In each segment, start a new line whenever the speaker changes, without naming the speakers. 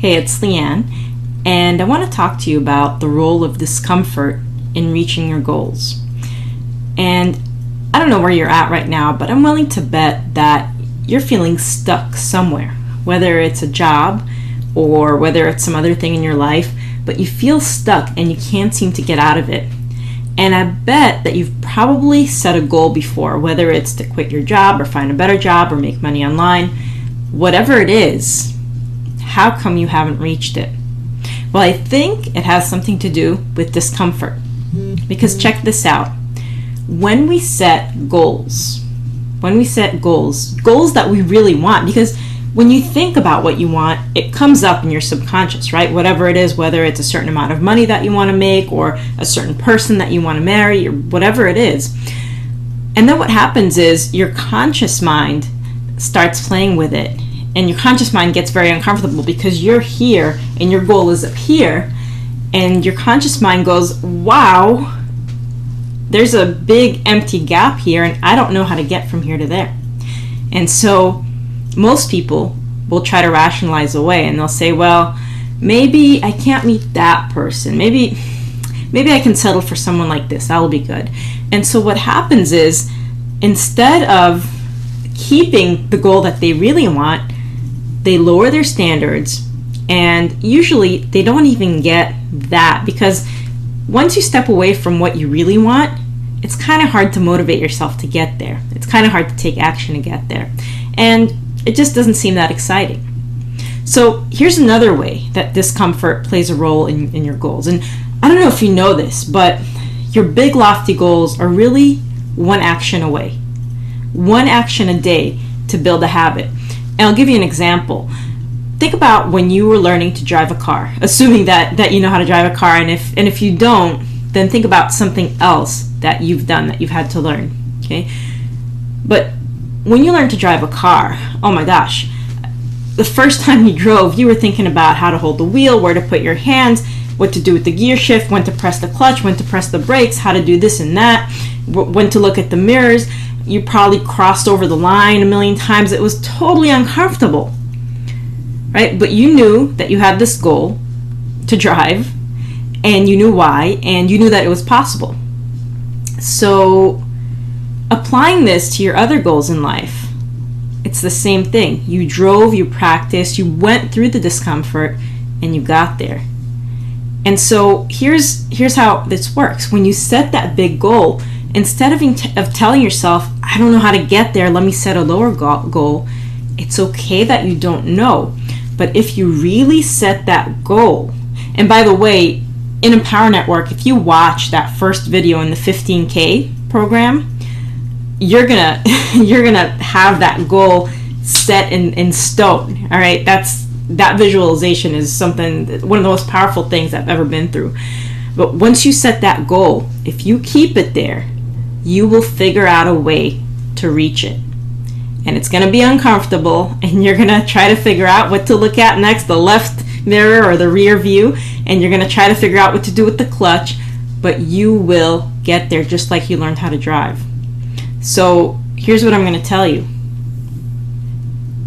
Hey, it's Leanne, and I want to talk to you about the role of discomfort in reaching your goals. And I don't know where you're at right now, but I'm willing to bet that you're feeling stuck somewhere, whether it's a job or whether it's some other thing in your life, but you feel stuck and you can't seem to get out of it. And I bet that you've probably set a goal before, whether it's to quit your job or find a better job or make money online, whatever it is. How come you haven't reached it? Well, I think it has something to do with discomfort. Because check this out. When we set goals that we really want, because when you think about what you want, it comes up in your subconscious, right? Whatever it is, whether it's a certain amount of money that you want to make or a certain person that you want to marry or whatever it is. And then what happens is your conscious mind starts playing with it. And your conscious mind gets very uncomfortable because you're here and your goal is up here. And your conscious mind goes, wow, there's a big empty gap here and I don't know how to get from here to there. And so most people will try to rationalize away and they'll say, well, maybe I can't meet that person. Maybe I can settle for someone like this. That'll be good. And so what happens is, instead of keeping the goal that they really want, they lower their standards, and usually they don't even get that, because once you step away from what you really want, it's kind of hard to motivate yourself to get there. It's kind of hard to take action to get there. And it just doesn't seem that exciting. So here's another way that discomfort plays a role in your goals. And I don't know if you know this, but your big lofty goals are really one action away. One action a day to build a habit. And I'll give you an example. Think about when you were learning to drive a car, assuming that you know how to drive a car, and if you don't, then think about something else that you've done, that you've had to learn, okay? But when you learn to drive a car, oh my gosh, the first time you drove, you were thinking about how to hold the wheel, where to put your hands, what to do with the gear shift, when to press the clutch, when to press the brakes, how to do this and that, when to look at the mirrors. You probably crossed over the line a million times. It was totally uncomfortable, right? But you knew that you had this goal to drive, and you knew why, and you knew that it was possible. So applying this to your other goals in life, it's the same thing. You drove, you practiced, you went through the discomfort, and you got there. And so here's how this works. When you set that big goal, instead of telling yourself, I don't know how to get there, let me set a lower goal, it's okay that you don't know. But if you really set that goal, and by the way, in Empower Network, if you watch that first video in the 15K program, you're gonna have that goal set in stone. All right, that visualization is one of the most powerful things I've ever been through. But once you set that goal, if you keep it there, you will figure out a way to reach it. And it's going to be uncomfortable, and you're going to try to figure out what to look at next, the left mirror or the rear view, and you're going to try to figure out what to do with the clutch, but you will get there just like you learned how to drive. So here's what I'm going to tell you.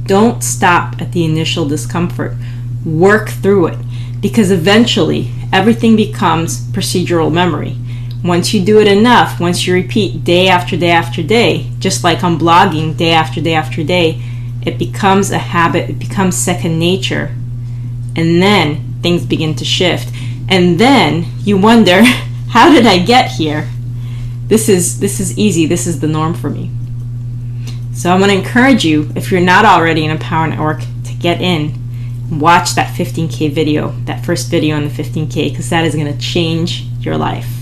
Don't stop at the initial discomfort. Work through it, because eventually everything becomes procedural memory. Once you do it enough, once you repeat day after day after day, just like I'm blogging day after day after day, it becomes a habit, it becomes second nature. And then things begin to shift. And then you wonder, how did I get here? This is easy, this is the norm for me. So I'm going to encourage you, if you're not already in Empower Network, to get in, watch that 15K video, that first video on the 15K, because that is going to change your life.